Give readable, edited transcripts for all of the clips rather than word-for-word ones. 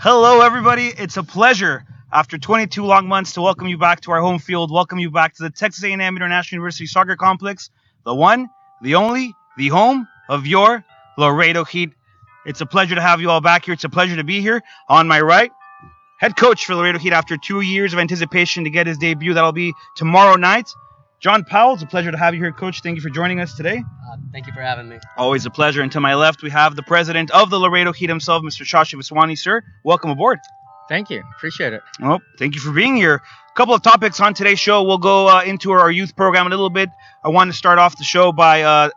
Hello, everybody. It's a pleasure, after 22 long months, to welcome you back to our home field, welcome you back to the Texas A&M International University Soccer Complex, the one, the only, the home of your Laredo Heat. It's a pleasure to have you all back here. It's a pleasure to be here. On my right, head coach for Laredo Heat after 2 years of anticipation to get his debut. That'll be tomorrow night. John Powell, it's a pleasure to have you here, Coach. Thank you for joining us today. Thank you for having me. Always a pleasure. And to my left, we have the president of the Laredo Heat himself, Mr. Shashi Vaswani. Sir, welcome aboard. Thank you. Appreciate it. Well, thank you for being here. A couple of topics on today's show. We'll go into our youth program a little bit. I want to start off the show by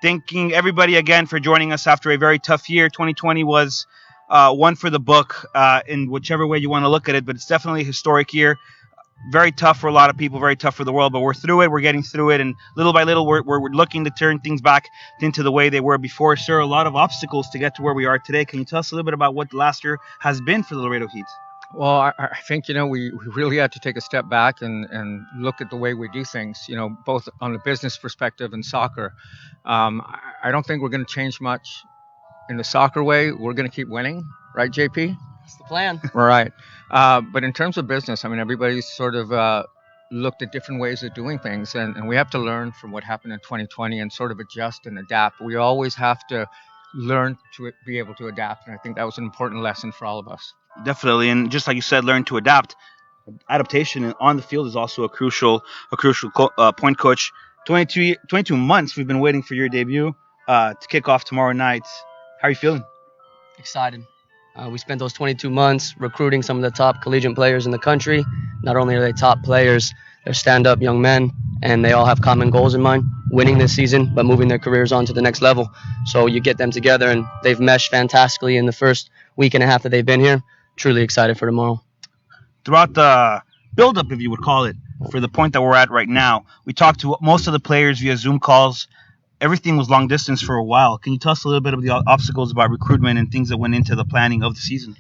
thanking everybody again for joining us after a very tough year. 2020 was one for the book in whichever way you want to look at it, but it's definitely a historic year. Very tough for a lot of people, very tough for the world, but we're through it. We're getting through it, and little by little, we're looking to turn things back into the way they were before. Sir, a lot of obstacles to get to where we are today. Can you tell us a little bit about what the last year has been for the Laredo Heat? Well, I think, we really had to take a step back and look at the way we do things, both on the business perspective and soccer. I don't think we're going to change much in the soccer way. We're going to keep winning, right, JP? That's the plan. Right. But in terms of business, everybody's sort of looked at different ways of doing things, and we have to learn from what happened in 2020 and sort of adjust and adapt. We always have to learn to be able to adapt, and I think that was an important lesson for all of us. Definitely, and just like you said, learn to adapt. Adaptation on the field is also a crucial point, Coach. 22 months we've been waiting for your debut to kick off tomorrow night. How are you feeling? Excited. We spent those 22 months recruiting some of the top collegiate players in the country. Not only are they top players, they're stand-up young men, and they all have common goals in mind, winning this season, but moving their careers on to the next level. So you get them together, and they've meshed fantastically in the first week and a half that they've been here. Truly excited for tomorrow. Throughout the build-up, if you would call it, for the point that we're at right now, we talked to most of the players via Zoom calls. Everything was long distance for a while. Can you tell us a little bit of the obstacles about recruitment and things that went into the planning of the season?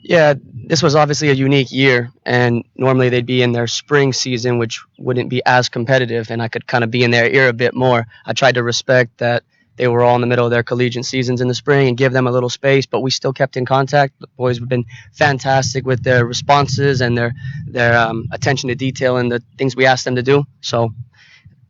Yeah, this was obviously a unique year, and normally they'd be in their spring season, which wouldn't be as competitive, and I could kind of be in their ear a bit more. I tried to respect that they were all in the middle of their collegiate seasons in the spring and give them a little space, but we still kept in contact. The boys have been fantastic with their responses and their attention to detail and the things we asked them to do. So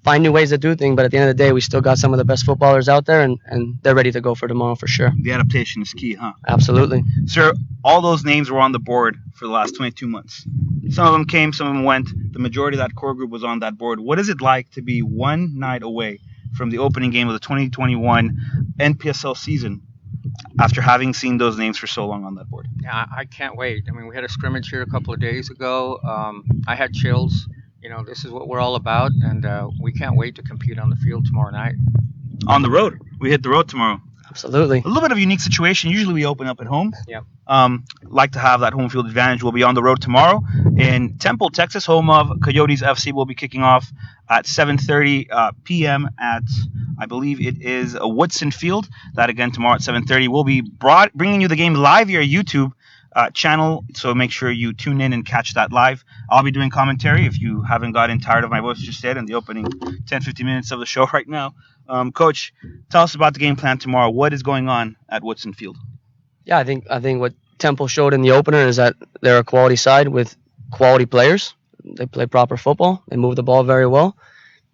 find new ways to do things, but at the end of the day, we still got some of the best footballers out there, and they're ready to go for tomorrow for sure. The adaptation is key, huh? Absolutely. Sir, all those names were on the board for the last 22 months. Some of them came, some of them went. The majority of that core group was on that board. What is it like to be one night away from the opening game of the 2021 NPSL season after having seen those names for so long on that board? Yeah, I can't wait. We had a scrimmage here a couple of days ago. I had chills. This is what we're all about, and we can't wait to compete on the field tomorrow night. On the road. We hit the road tomorrow. Absolutely. A little bit of a unique situation. Usually we open up at home. Yeah. Like to have that home field advantage. We'll be on the road tomorrow in Temple, Texas, home of Coyotes FC. We'll be kicking off at 7:30 p.m. at, I believe it is Woodson Field. That again tomorrow at 7:30. We'll be bringing you the game live via YouTube channel, so make sure you tune in and catch that live. I'll be doing commentary if you haven't gotten tired of my voice just yet in the opening 10-15 minutes of the show right now. Coach, tell us about the game plan tomorrow. What is going on at Woodson Field? Yeah, I think what Temple showed in the opener is that they're a quality side with quality players. They play proper football. They move the ball very well.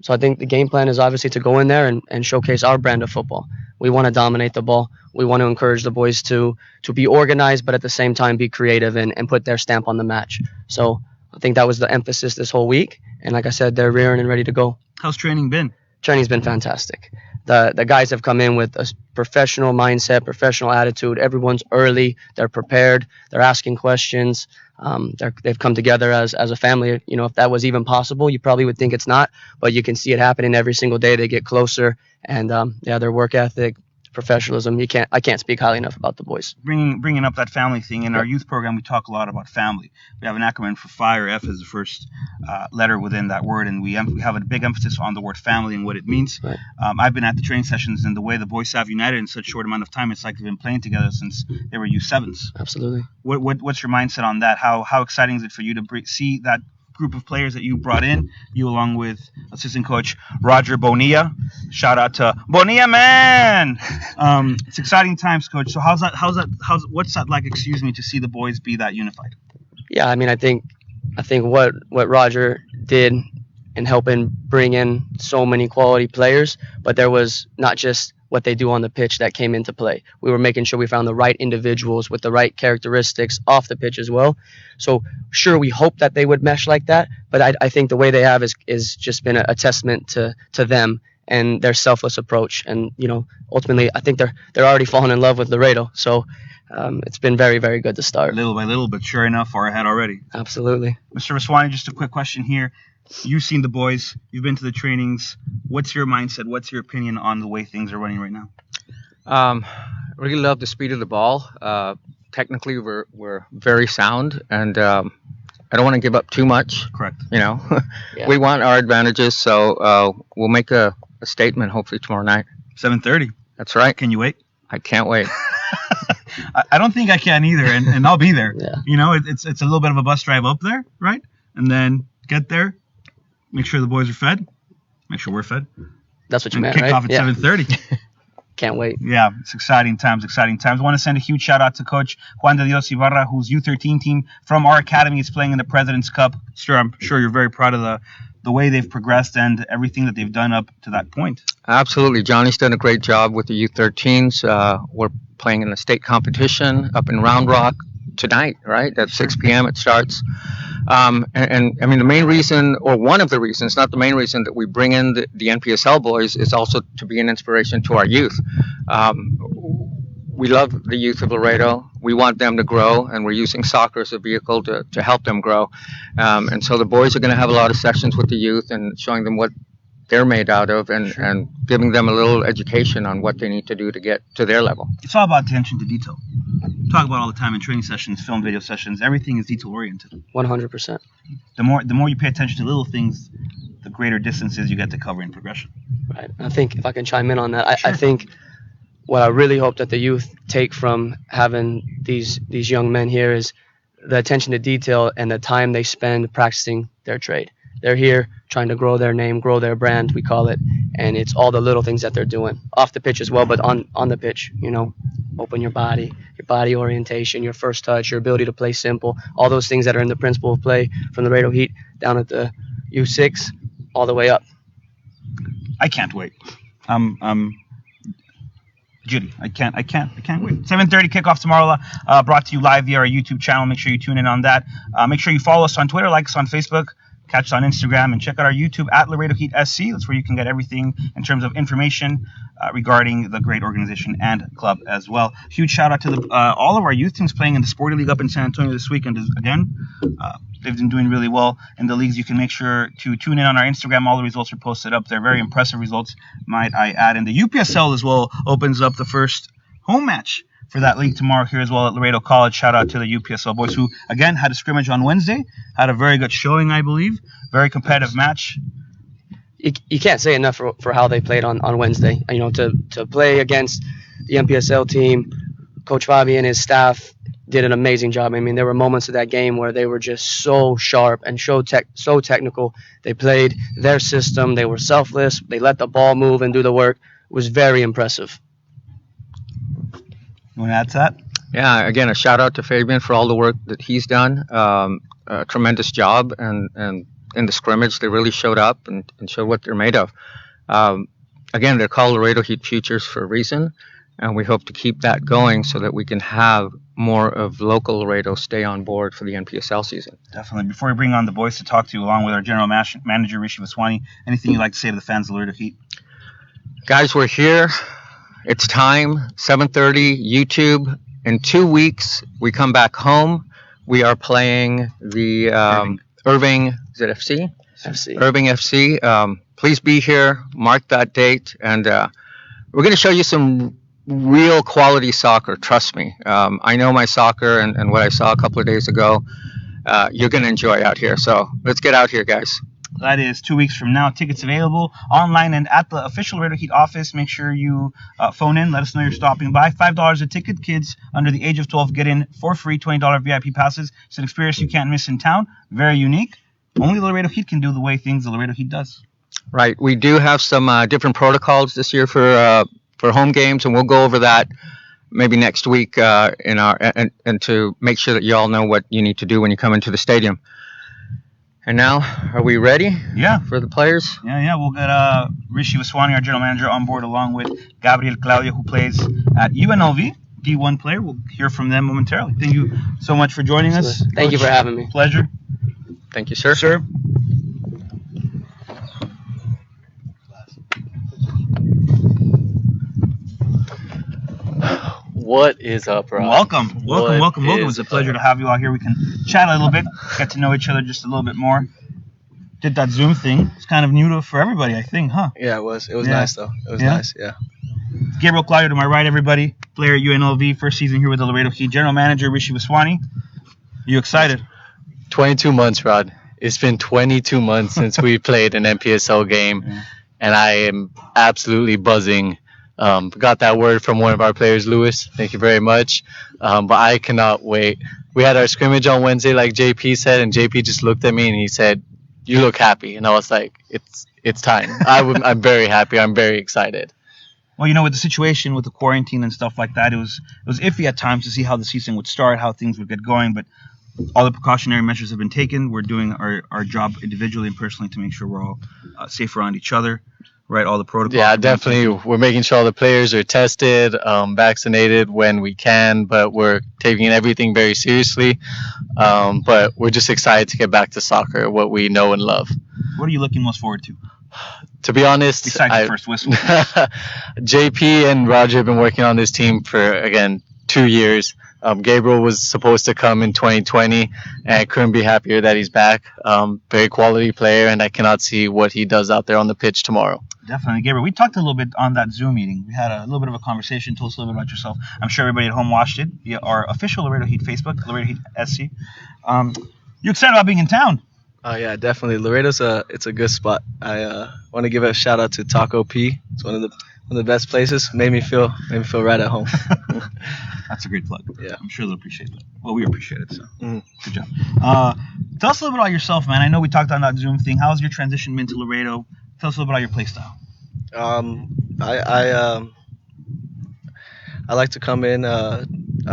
So I think the game plan is obviously to go in there and showcase our brand of football. We want to dominate the ball. We want to encourage the boys to be organized, but at the same time be creative and put their stamp on the match. So I think that was the emphasis this whole week. And like I said, they're rearing and ready to go. How's training been? Training's been fantastic. The guys have come in with a professional mindset, professional attitude. Everyone's early. They're prepared. They're asking questions. They've come together as a family. If that was even possible, you probably would think it's not, but you can see it happening every single day. They get closer, and their work ethic, professionalism. I can't speak highly enough about the boys. Bringing up that family thing in our youth program, we talk a lot about family. We have an acronym for FIRE. F is the first letter within that word, and we have a big emphasis on the word family and what it means. Right. I've been at the training sessions, and the way the boys have united in such a short amount of time, it's like they've been playing together since they were U7s. Absolutely. What's your mindset on that? How exciting is it for you to see that group of players that you brought in, you along with assistant coach Roger Bonilla. Shout out to Bonilla, man. It's exciting times, coach. So what's that like, excuse me, to see the boys be that unified? Yeah, I mean, I think what Roger did in helping bring in so many quality players, but there was not just what they do on the pitch that came into play. We were making sure we found the right individuals with the right characteristics off the pitch as well. So sure, we hope that they would mesh like that, but I think the way they have is just been a testament to them and their selfless approach. And ultimately, I think they're already falling in love with Laredo. So it's been very, very good to start. Little by little, but sure enough, far ahead already. Absolutely. Mr. Vaswani, just a quick question here. You've seen the boys. You've been to the trainings. What's your mindset? What's your opinion on the way things are running right now? Really love the speed of the ball. Technically, we're very sound, and I don't want to give up too much. Correct. Yeah. Yeah. We want our advantages, so we'll make a statement hopefully tomorrow night. 7:30. That's right. Can you wait? I can't wait. I don't think I can either, and I'll be there. Yeah. It's a little bit of a bus drive up there, right? And then get there, make sure the boys are fed, make sure we're fed. That's what you and meant, kick right? off at 7:30. Can't wait. Yeah, it's exciting times. I want to send a huge shout out to Coach Juan de Dios Ibarra, whose U13 team from our academy is playing in the President's Cup. Sure, I'm sure you're very proud of the way they've progressed and everything that they've done up to that point. Absolutely. Johnny's done a great job with the U13s. We're playing in a state competition up in Round Rock tonight, right? At 6 p.m. it starts. And I mean, the main reason, or one of the reasons, not the main reason, that we bring in the NPSL boys is also to be an inspiration to our youth. We love the youth of Laredo. We want them to grow, and we're using soccer as a vehicle to help them grow. And so the boys are going to have a lot of sessions with the youth and showing them what they're made out of and giving them a little education on what they need to do to get to their level. It's all about attention to detail. Talk about all the time in training sessions, film video sessions. Everything is detail oriented. 100%. The more you pay attention to little things, the greater distances you get to cover in progression. Right. I think if I can chime in on that, Sure. I think what I really hope that the youth take from having these young men here is the attention to detail and the time they spend practicing their trade. They're here trying to grow their name, grow their brand, we call it, and it's all the little things that they're doing off the pitch as well, but on the pitch, open your body orientation, your first touch, your ability to play simple, all those things that are in the principle of play from the Laredo Heat down at the U6 all the way up. I can't wait. Judy, I can't wait. 7:30 kickoff tomorrow, brought to you live via our YouTube channel. Make sure you tune in on that. Make sure you follow us on Twitter, like us on Facebook, catch us on Instagram, and check out our YouTube at Laredo Heat SC. That's where you can get everything in terms of information regarding the great organization and club as well. Huge shout out to all of our youth teams playing in the Sporting League up in San Antonio this weekend. Again, they've been doing really well in the leagues. You can make sure to tune in on our Instagram. All the results are posted up there. Very impressive results, might I add. And the UPSL as well opens up the first home match for that league tomorrow here as well at Laredo College. Shout out to the UPSL boys who, again, had a scrimmage on Wednesday. Had a very good showing, I believe. Very competitive match. You can't say enough for how they played on Wednesday. To play against the NPSL team, Coach Fabi and his staff did an amazing job. I mean, there were moments of that game where they were just so sharp and so technical. They played their system. They were selfless. They let the ball move and do the work. It was very impressive. You want to add to that? Yeah, again, a shout out to Fabian for all the work that he's done. A tremendous job, and in the scrimmage, they really showed up and showed what they're made of. Again, they're called Laredo Heat Futures for a reason, and we hope to keep that going so that we can have more of local Laredo stay on board for the NPSL season. Definitely. Before we bring on the boys to talk to you, along with our general manager, Rishi Vaswani, anything you'd like to say to the fans of Laredo Heat? Guys, we're here. It's time. 7:30, YouTube. In 2 weeks, we come back home. We are playing the Irving, is it FC? FC. Irving FC. Please be here. Mark that date. And we're going to show you some real quality soccer. Trust me. I know my soccer and what I saw a couple of days ago. You're going to enjoy out here. So let's get out here, guys. That is 2 weeks from now. Tickets available online and at the official Laredo Heat office. Make sure you phone in. Let us know you're stopping by. $5 a ticket. Kids under the age of 12 get in for free. $20 VIP passes. It's an experience you can't miss in town. Very unique. only the Laredo Heat can do the way things the Laredo Heat does. Right. We do have some different protocols this year for home games, and we'll go over that maybe next week and to make sure that you all know what you need to do when you come into the stadium. And now, are we ready? Yeah. For the players? Yeah. We'll get Rishi Vaswani, our general manager, on board along with Gabriel Claudia, who plays at UNLV, D1 player. We'll hear from them momentarily. Thank you so much for joining us. Thank you for having me. Pleasure. Thank you, sir. Sir. What is up, Rob? Welcome. What It's a pleasure to have you out here. We can chat a little bit, get to know each other just a little bit more. Did that Zoom thing. It's kind of new for everybody, I think, huh? Yeah, it was. It was Yeah. nice though. It was Yeah? nice. Yeah. Gabriel Claudio to my right, everybody. Player at UNLV, first season here with the Laredo Heat. General manager Rishi Vaswani. You excited? 22 months, Rod. It's been 22 months since we played an NPSL game, and I am absolutely buzzing. Got that word from one of our players, Lewis. Thank you very much. But I cannot wait. We had our scrimmage on Wednesday, like JP said, and JP just looked at me and he said, "You look happy," and I was like, "It's time." I'm very happy. I'm very excited. Well, with the situation with the quarantine and stuff like that, it was iffy at times to see how the season would start, how things would get going. But all the precautionary measures have been taken. We're doing our job individually and personally to make sure we're all safe around each other. Right, all the protocols. Yeah, definitely. We're making sure all the players are tested, vaccinated when we can, but we're taking everything very seriously. But we're just excited to get back to soccer, what we know and love. What are you looking most forward to? To be honest, besides the first whistle. JP and Roger have been working on this team for, again, 2 years. Gabriel was supposed to come in 2020, and I couldn't be happier that he's back. Very quality player, and I cannot see what he does out there on the pitch tomorrow. Definitely, Gabriel. We talked a little bit on that Zoom meeting. We had a little bit of a conversation. Told us a little bit about yourself. I'm sure everybody at home watched it via our official Laredo Heat Facebook, Laredo Heat SC. You excited about being in town? Oh yeah, definitely. Laredo's it's a good spot. I want to give a shout out to Taco P. It's one of the best places. Made me feel right at home. That's a great plug. Yeah, I'm sure they'll appreciate it. Well, we appreciate it. So Good job. Tell us a little bit about yourself, man. I know we talked on that Zoom thing. How's your transition been to Laredo? Tell us a little bit about your play style. I like to come in. I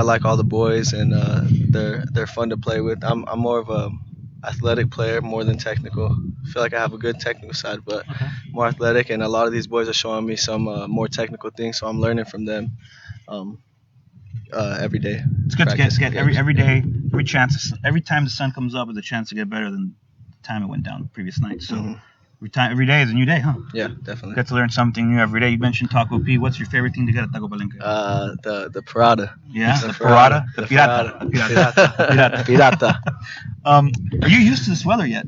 like all the boys, and they're fun to play with. I'm more of a athletic player more than technical. I feel like I have a good technical side, but more athletic. And a lot of these boys are showing me some more technical things, so I'm learning from them every day. It's good to get every day, every time the sun comes up is a chance to get better than the time it went down the previous night. So. Every day is a new day, huh? Yeah, definitely. Get to learn something new every day. You mentioned Taco P. What's your favorite thing to get at Taco Palenque? The parada. Yeah, the parada? The pirata. Pirata. Are you used to this weather yet?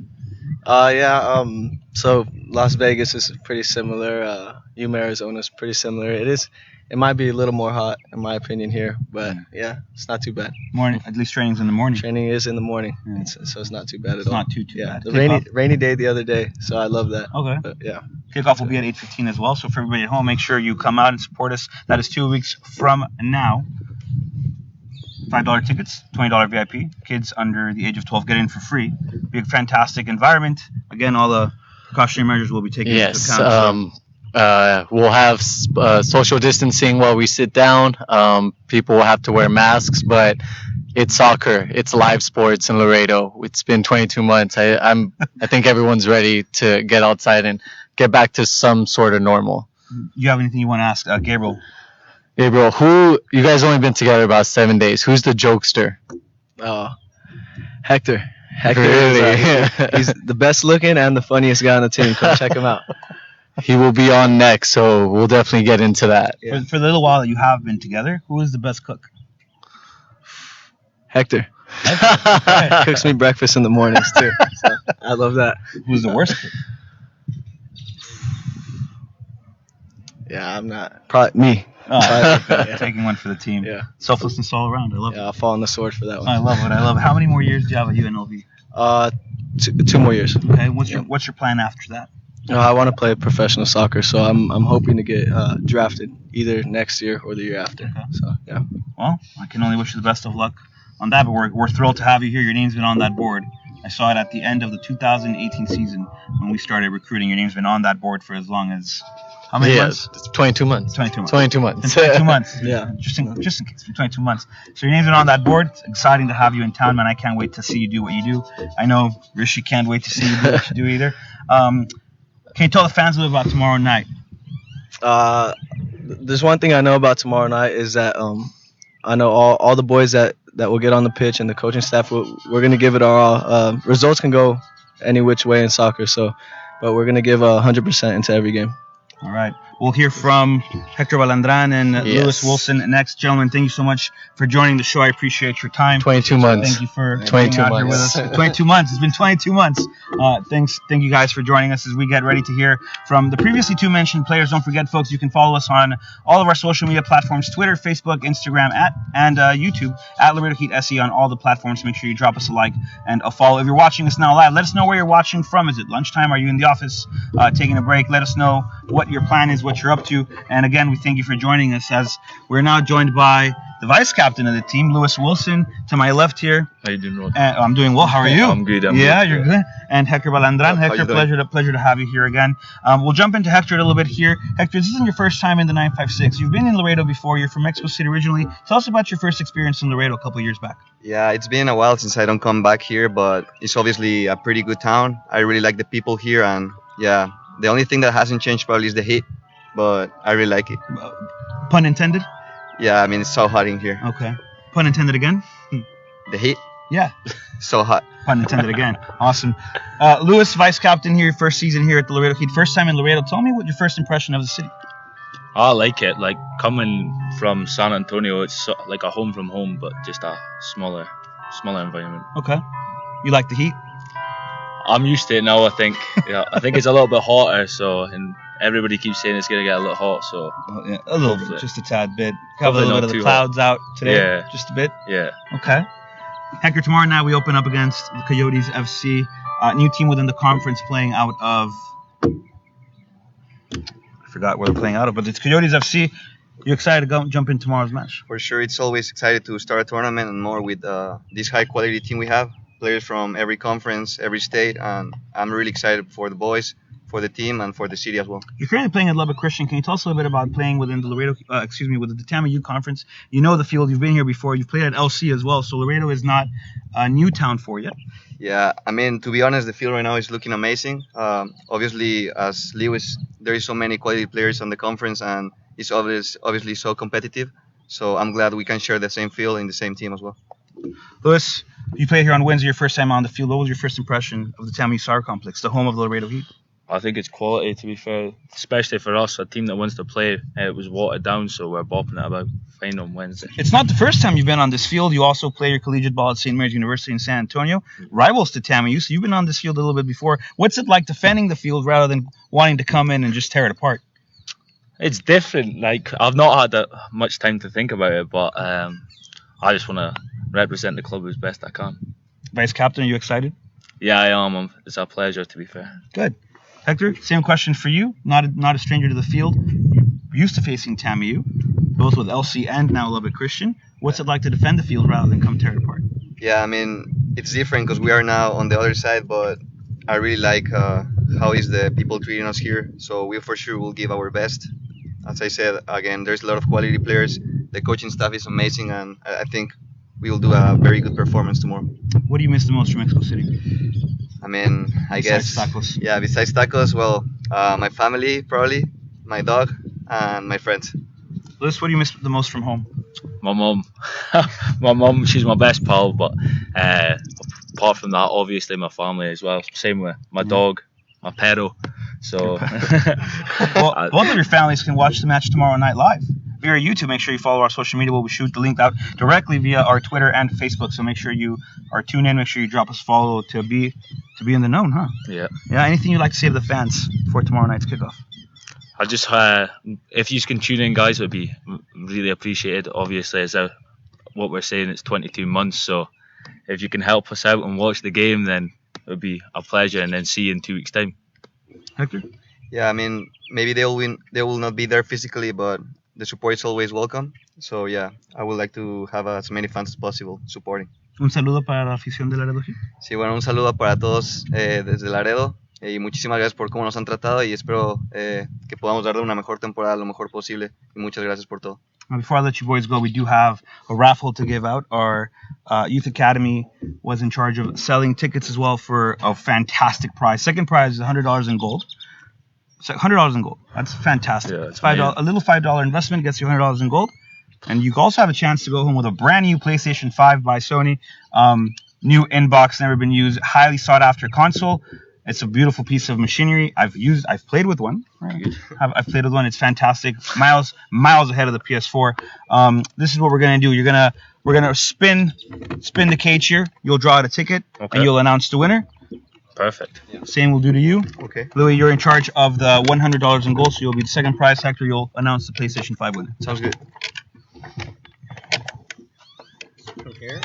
Yeah. So Las Vegas is pretty similar. Yuma, Arizona is pretty similar. It might be a little more hot in my opinion here, but yeah, it's not too bad. Morning, at least training's in the morning. Training is in the morning, Yeah. so it's not too bad at all. It's not too bad. The rainy day the other day, so I love that. Okay. But, yeah. Kickoff will be at 8:15 as well. So for everybody at home, make sure you come out and support us. That is 2 weeks from now. $5 tickets, $20 VIP. Kids under the age of 12 get in for free. Be a fantastic environment. Again, all the precautionary measures will be taken into account. We'll have social distancing while we sit down. People will have to wear masks, but it's soccer. It's live sports in Laredo. It's been 22 months. I think everyone's ready to get outside and get back to some sort of normal. You have anything you want to ask Gabriel? Gabriel, you guys only been together about 7 days. Who's the jokester? Hector. Really? He's the best looking and the funniest guy on the team. Come check him out. He will be on next, so we'll definitely get into that. Yeah. For the little while that you have been together, who is the best cook? Hector. Cooks me breakfast in the mornings too. So I love that. Who's the worst cook? Yeah, I'm not. Probably me. Taking one for the team. Yeah. Selflessness all around. I love it. Yeah, I'll fall on the sword for that one. I love it. How many more years do you have at UNLV? 2 more years. Okay. What's your plan after that? I want to play professional soccer, so I'm hoping to get drafted either next year or the year after. Okay. So yeah. Well, I can only wish you the best of luck on that, but we're thrilled to have you here. Your name's been on that board I saw it at the end of the 2018 season when we started recruiting. Your name's been on that board for as long as how many months? It's 22 months. 22 months. 22 months. It's been 22 months. Yeah. Just in case, it's been 22 months. So your name's been on that board. It's exciting to have you in town, man. I can't wait to see you do what you do. I know Rishi can't wait to see you do what you do either. Can you tell the fans a little about tomorrow night? There's one thing I know about tomorrow night is that I know all the boys that will get on the pitch and the coaching staff. We're gonna give it our all. Results can go any which way in soccer, but we're gonna give 100% into every game. All right. We'll hear from Hector Balandran and Yes. Lewis Wilson next. Gentlemen, thank you so much for joining the show. I appreciate your time. 22 months. Thank you for 22 being out here with months. us. 22 months. It's been 22 months. Thank you guys for joining us as we get ready to hear from the previously two mentioned players. Don't forget, folks, you can follow us on all of our social media platforms: Twitter, Facebook, Instagram, and YouTube at Laredo Heat SE on all the platforms. Make sure you drop us a like and a follow. If you're watching us now live, let us know where you're watching from. Is it lunchtime? Are you in the office taking a break? Let us know what your plan is, what you're up to. And again, we thank you for joining us as we're now joined by the vice captain of the team, Lewis Wilson, to my left here. How you doing, Rod? I'm doing well. How are you? I'm good. You're good. And Hector Balandran. How Hector, you doing? pleasure to have you here again. We'll jump into Hector a little bit here. Hector, this isn't your first time in the 956. You've been in Laredo before. You're from Mexico City originally. Tell us about your first experience in Laredo a couple of years back. Yeah, it's been a while since I don't come back here, but it's obviously a pretty good town. I really like the people here, and yeah, the only thing that hasn't changed probably is the heat, but I really like it. Pun intended? Yeah, I mean, it's so hot in here. Okay. Pun intended again? The heat, Yeah. so hot. Pun intended again. Awesome. Lewis, vice captain here, first season here at the Laredo Heat. First time in Laredo. Tell me what your first impression of the city. I like it. Like coming from San Antonio, it's like a home from home, but just a smaller environment. Okay. You like the heat? I'm used to it now. I think. Yeah, I think it's a little bit hotter. So, and everybody keeps saying it's gonna get a little hot. So, Yeah, a little Hopefully. bit, just a tad bit. Have a Hopefully little not bit of the too clouds out today. Yeah. Just a bit. yeah. Okay. Hector, tomorrow night we open up against the Coyotes FC, new team within the conference playing out of. I forgot where they're playing out of, but it's Coyotes FC. You excited to jump in tomorrow's match? For sure, it's always excited to start a tournament and more with this high quality team we have. Players from every conference, every state, and I'm really excited for the boys, for the team, and for the city as well. You're currently playing at Lubbock Christian. Can you tell us a little bit about playing within the Laredo, within the TAMU conference? You know the field. You've been here before. You've played at LC as well. So Laredo is not a new town for you. Yeah, I mean, to be honest, the field right now is looking amazing. Obviously, as Lewis, there is so many quality players on the conference, and it's obviously so competitive. So I'm glad we can share the same field in the same team as well. Lewis, you played here on Wednesday, your first time on the field. What was your first impression of the TAMU Soccer Complex, the home of the Laredo Heat? I think it's quality, to be fair, especially for us, a team that wants to play. It was watered down, so we're bopping it about fine on Wednesday. It's not the first time you've been on this field. You also play your collegiate ball at St. Mary's University in San Antonio, rivals to TAMU. So you've been on this field a little bit before. What's it like defending the field rather than wanting to come in and just tear it apart? It's different. Like I've not had that much time to think about it, but I just want to represent the club as best I can. Vice captain, are you excited? Yeah, I am. It's a pleasure, to be fair. Good. Hector, same question for you. Not a stranger to the field. You're used to facing TAMU, both with LC and now Lubbock Christian. What's it like to defend the field rather than come tear it apart? Yeah, I mean, it's different because we are now on the other side, but I really like how is the people treating us here. So we for sure will give our best. As I said, again, there's a lot of quality players. The coaching staff is amazing, and I think we will do a very good performance tomorrow. What do you miss the most from Mexico City? I mean, I Besides guess. tacos. Yeah, besides tacos, well, my family probably, my dog, and my friends. Liz, what do you miss the most from home? My mum, she's my best pal, but apart from that, obviously my family as well. Same with my dog, my perro. So, Well, both of your families can watch the match tomorrow night live via YouTube. Make sure you follow our social media. We'll shoot the link out directly via our Twitter and Facebook. So make sure you are tuned in. Make sure you drop us a follow to be in the known, huh? yeah. Yeah. Anything you'd like to say to the fans for tomorrow night's kickoff? I just, if you can tune in, guys, it would be really appreciated. Obviously, as what we're saying, it's 22 months. So if you can help us out and watch the game, then it would be a pleasure. And then see you in 2 weeks' time. Hector? Yeah, I mean, maybe they will not be there physically, but the support is always welcome. So yeah, I would like to have as many fans as possible supporting. Un saludo para la afición de Laredo Heat. Sí, bueno, un saludo para todos desde Laredo y muchísimas gracias por cómo nos han tratado y espero que podamos darle una mejor temporada lo mejor posible y muchas gracias por todo. Before I let you boys go, we do have a raffle to give out. Our youth academy was in charge of selling tickets as well for a fantastic prize. Second prize is $100 in gold. So $100 in gold. That's fantastic. Yeah, it's $5. A little $5 investment gets you $100 in gold, and you also have a chance to go home with a brand new PlayStation 5 by Sony. New inbox, never been used, highly sought after console. It's a beautiful piece of machinery. I've played with one. I've played with one. It's fantastic. Miles ahead of the PS4. This is what we're gonna do. We're gonna spin the cage here. You'll draw out a ticket, and you'll announce the winner. Perfect. Same will do to you. Okay. Louis, you're in charge of the $100 in gold, so you'll be the second prize. Hector, you'll announce the PlayStation 5 winner. Sounds good. From here?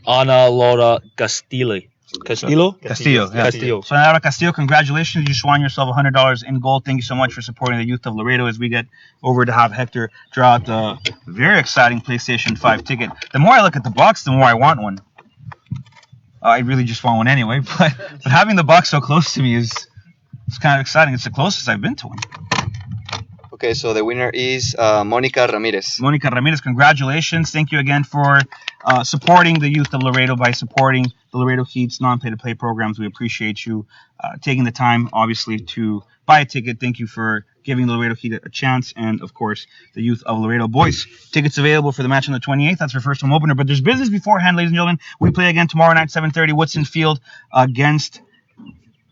Ana Laura Castillo. Castillo. So Laura Castillo, congratulations. You just won yourself $100 in gold. Thank you so much for supporting the youth of Laredo as we get over to have Hector draw out the very exciting PlayStation 5 ticket. The more I look at the box, the more I want one. I really just want one anyway, but having the box so close to me is kind of exciting. It's the closest I've been to one. Okay, so the winner is Monica Ramirez. Monica Ramirez, congratulations. Thank you again for supporting the youth of Laredo by supporting the Laredo Heat's non-pay-to-play programs. We appreciate you taking the time, obviously, to buy a ticket. Thank you for giving the Laredo Heat a chance, and, of course, the youth of Laredo boys. Tickets available for the match on the 28th. That's our first home opener, but there's business beforehand, ladies and gentlemen. We play again tomorrow night, 7:30, Woodson Field, against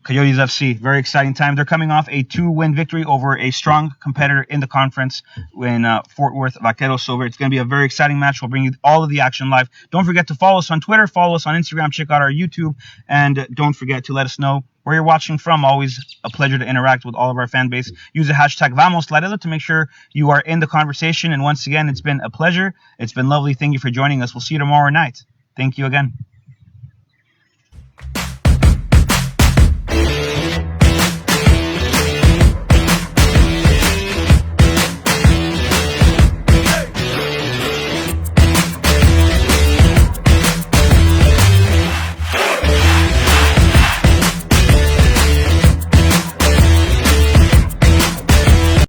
Coyotes FC. Very exciting time. They're coming off a 2-win victory over a strong competitor in the conference in Fort Worth, Vaqueros Silver. It's going to be a very exciting match. We'll bring you all of the action live. Don't forget to follow us on Twitter, follow us on Instagram, check out our YouTube, and don't forget to let us know where you're watching from. Always a pleasure to interact with all of our fan base. Use the hashtag VamosLaredo to make sure you are in the conversation. And once again, it's been a pleasure. It's been lovely. Thank you for joining us. We'll see you tomorrow night. Thank you again.